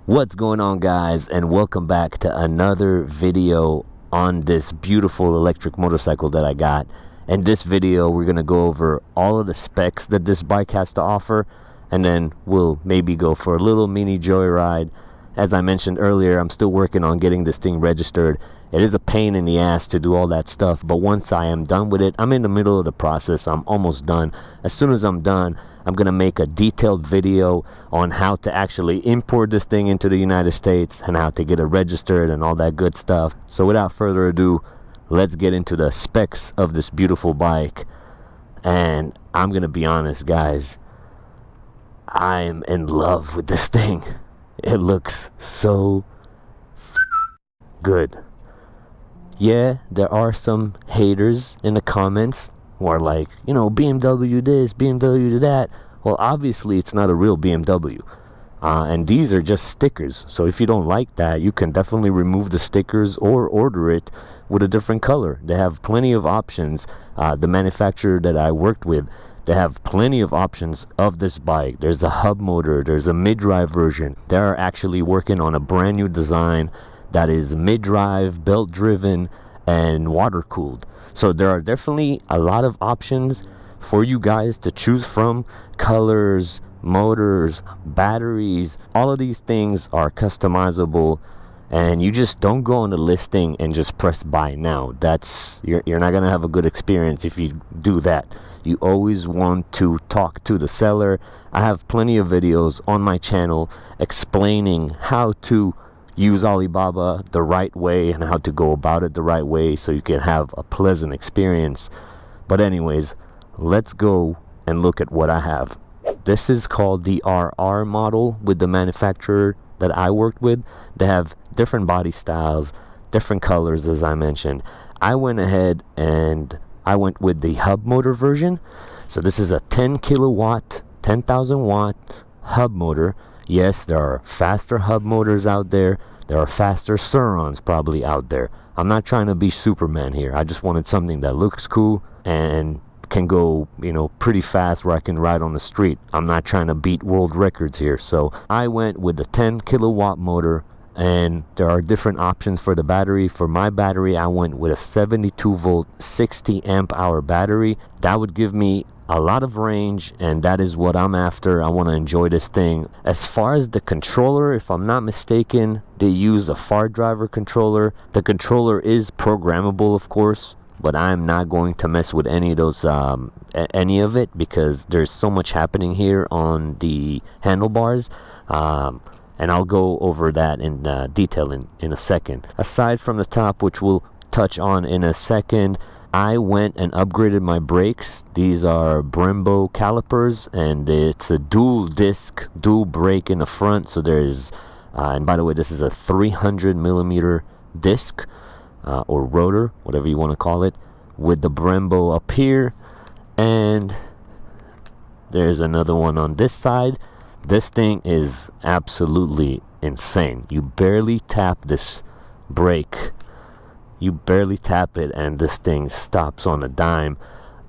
What's going on, guys, and welcome back to another video on this beautiful electric motorcycle that I got. In this video we're gonna go over all of the specs that this bike has to offer, and then we'll maybe go for a little mini joyride. As I mentioned earlier, I'm still working on getting this thing registered. It is a pain in the ass to do all that stuff, but once I am done with it, I'm in the middle of the process. I'm almost done. As soon as I'm done, I'm gonna make a detailed video on how to actually import this thing into the United States and how to get it registered and all that good stuff. So without further ado, let's get into the specs of this beautiful bike. And I'm gonna be honest, guys, I am in love with this thing. It looks so good. Yeah, there are some haters in the comments who are like, you know, BMW this, BMW that. Well, obviously it's not a real BMW, and these are just stickers. So if you don't like that, you can definitely remove the stickers or order it with a different color. They have plenty of options. The manufacturer that I worked with, they have plenty of options of this bike. There's a hub motor, there's a mid-drive version. They're actually working on a brand new design that is mid-drive, belt-driven, and water-cooled. So there are definitely a lot of options for you guys to choose from. Colors, motors, batteries, all of these things are customizable, and you just don't go on the listing and just press buy now. That's you're not gonna have a good experience if you do that. You always want to talk to the seller. I have plenty of videos on my channel explaining how to use Alibaba the right way and how to go about it the right way so you can have a pleasant experience. But anyways, let's go and look at what I have. This is called the RR model with the manufacturer that I worked with. They have different body styles, different colors, as I mentioned. I went ahead and I went with the hub motor version. So this is a 10 kilowatt, 10,000 watt hub motor. Yes, there are faster hub motors out there. There are faster Surons probably out there. I'm not trying to be Superman here. I just wanted something that looks cool and can go, you know, pretty fast where I can ride on the street. I'm not trying to beat world records here. So I went with the 10 kilowatt motor, and there are different options for the battery. For my battery, I went with a 72 volt 60 amp hour battery. That would give me a lot of range, and that is what I'm after. I want to enjoy this thing. As far as the controller, if I'm not mistaken, they use a Fardriver controller. The controller is programmable, of course, but I'm not going to mess with any of those any of it, because there's so much happening here on the handlebars, and I'll go over that in detail in a second. Aside from the top, which we'll touch on in a second, I went and upgraded my brakes. These are Brembo calipers, and it's a dual disc, dual brake in the front. So there's, and by the way, this is a 300 millimeter disc or rotor, whatever you want to call it, with the Brembo up here, and there's another one on this side. This thing is absolutely insane. You barely tap this brake. You barely tap it and this thing stops on a dime.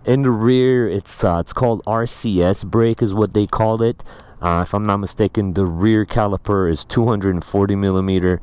In the rear, it's called RCS brake is what they called it. If I'm not mistaken, the rear caliper is 240 millimeter.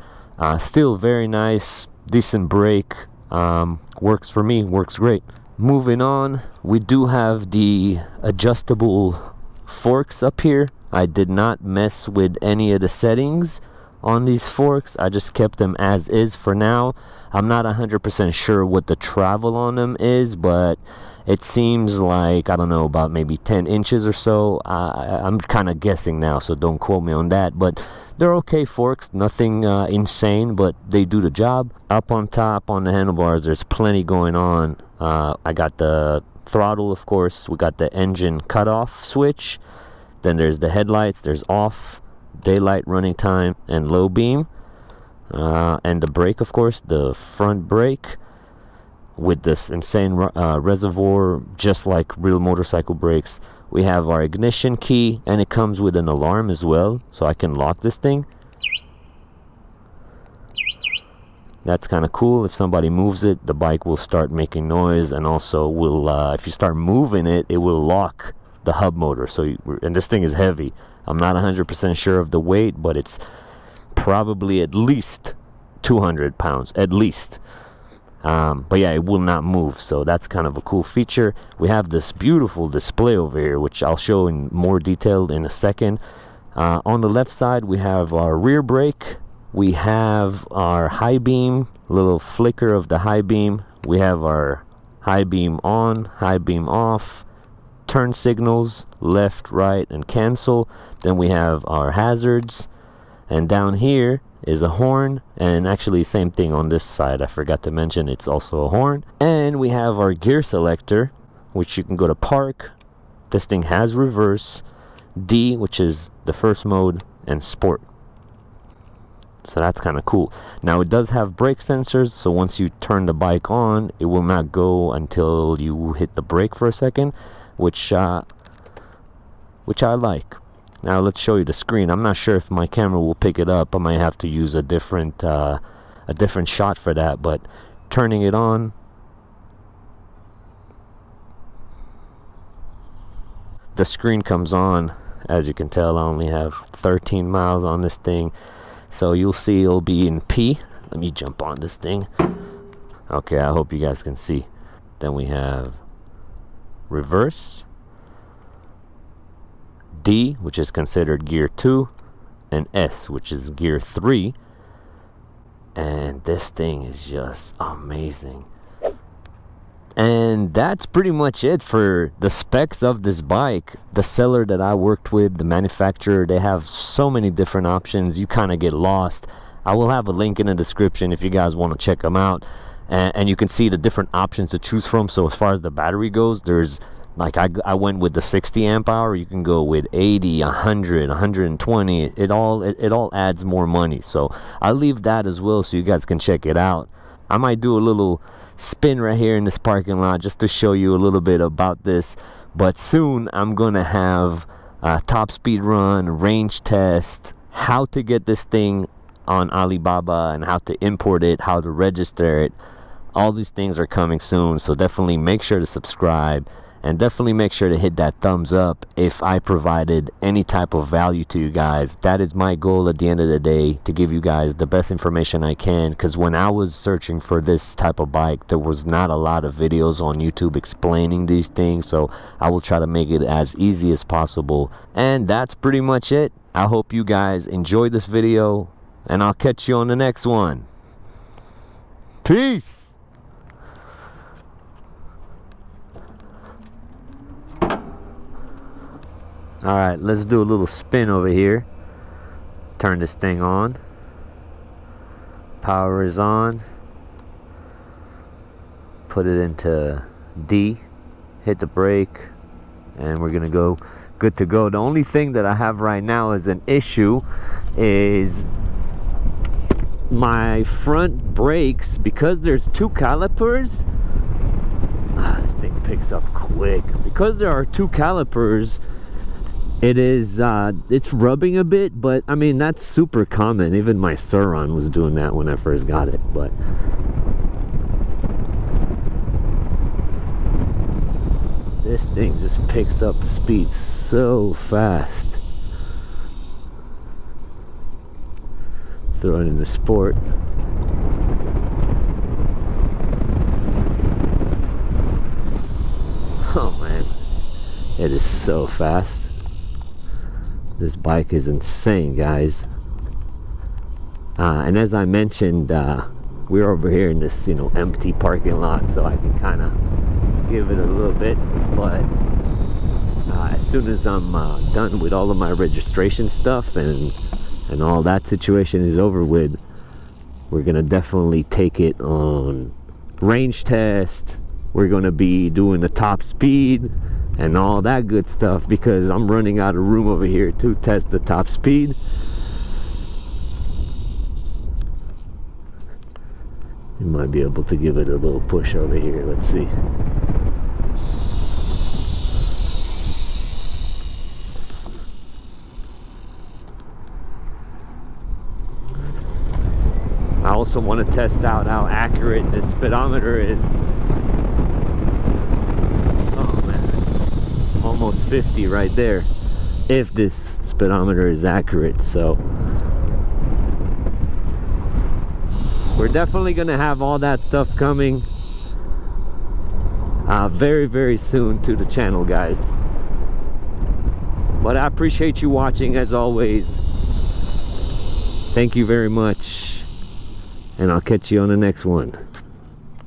Still very nice, decent brake. Works for me, works great. Moving on, we do have the adjustable forks up here. I did not mess with any of the settings on these forks. I just kept them as is for now. I'm not 100% sure what the travel on them is, but it seems like, I don't know, about maybe 10 inches or so. I'm kind of guessing now, so don't quote me on that, but they're okay forks, nothing insane, but they do the job. Up on top on the handlebars, there's plenty going on. I got the throttle, of course. We got the engine cutoff switch. Then there's the headlights. There's off, daylight, running time, and low beam. And the brake, of course, the front brake with this insane reservoir, just like real motorcycle brakes. We have our ignition key, and it comes with an alarm as well, so I can lock this thing. That's kind of cool. If somebody moves it, the bike will start making noise, and also will if you start moving it, it will lock the hub motor. So and this thing is heavy. I'm not 100% sure of the weight, but it's probably at least 200 pounds, at least. But yeah, it will not move, so that's kind of a cool feature. We have this beautiful display over here, which I'll show in more detail in a second. On the left side, we have our rear brake. We have our high beam, little flicker of the high beam. We have our high beam on, high beam off, turn signals, left, right, and cancel. Then we have our hazards, and down here is a horn, and actually same thing on this side, I forgot to mention, it's also a horn. And we have our gear selector, which you can go to park. This thing has reverse, D, which is the first mode, and sport. So that's kind of cool. Now it does have brake sensors, so once you turn the bike on, it will not go until you hit the brake for a second, which I like. Now let's show you the screen. I'm not sure if my camera will pick it up. I might have to use a different shot for that, but turning it on, the screen comes on. As you can tell, I only have 13 miles on this thing, so you'll see it'll be in P. Let me jump on this thing. Okay, I hope you guys can see. Then we have reverse, D, which is considered gear 2, and S, which is gear 3. And this thing is just amazing. And that's pretty much it for the specs of this bike. The seller that I worked with, the manufacturer, they have so many different options, you kind of get lost. I will have a link in the description if you guys want to check them out, and you can see the different options to choose from. So as far as the battery goes, there's like I went with the 60 amp hour. You can go with 80, 100, 120. It all adds more money, so I'll leave that as well so you guys can check it out. I might do a little spin right here in this parking lot just to show you a little bit about this, but soon I'm gonna have a top speed run, range test, how to get this thing on Alibaba and how to import it, how to register it. All these things are coming soon, so definitely make sure to subscribe. And definitely make sure to hit that thumbs up if I provided any type of value to you guys. That is my goal at the end of the day, to give you guys the best information I can. Because when I was searching for this type of bike, there was not a lot of videos on YouTube explaining these things. So I will try to make it as easy as possible. And that's pretty much it. I hope you guys enjoyed this video, and I'll catch you on the next one. Peace! Alright, let's do a little spin over here. Turn this thing on. Power is on. Put it into D. Hit the brake. And we're gonna go good to go. The only thing that I have right now as an issue is my front brakes, because there's two calipers. This thing picks up quick. Because there are two calipers, it's rubbing a bit, but I mean, that's super common. Even my Suron was doing that when I first got it. But this thing just picks up speed so fast. Throw it into sport. Oh man, it is so fast. This bike is insane, guys. And as I mentioned, we're over here in this empty parking lot, so I can kind of give it a little bit. But as soon as I'm done with all of my registration stuff and all that situation is over with, we're gonna definitely take it on range test. We're gonna be doing the top speed and all that good stuff, because I'm running out of room over here to test the top speed. You might be able to give it a little push over here. Let's see. I also want to test out how accurate the speedometer is. Almost 50 right there, if this speedometer is accurate. So we're definitely gonna have all that stuff coming very, very soon to the channel, guys. But I appreciate you watching as always. Thank you very much, and I'll catch you on the next one.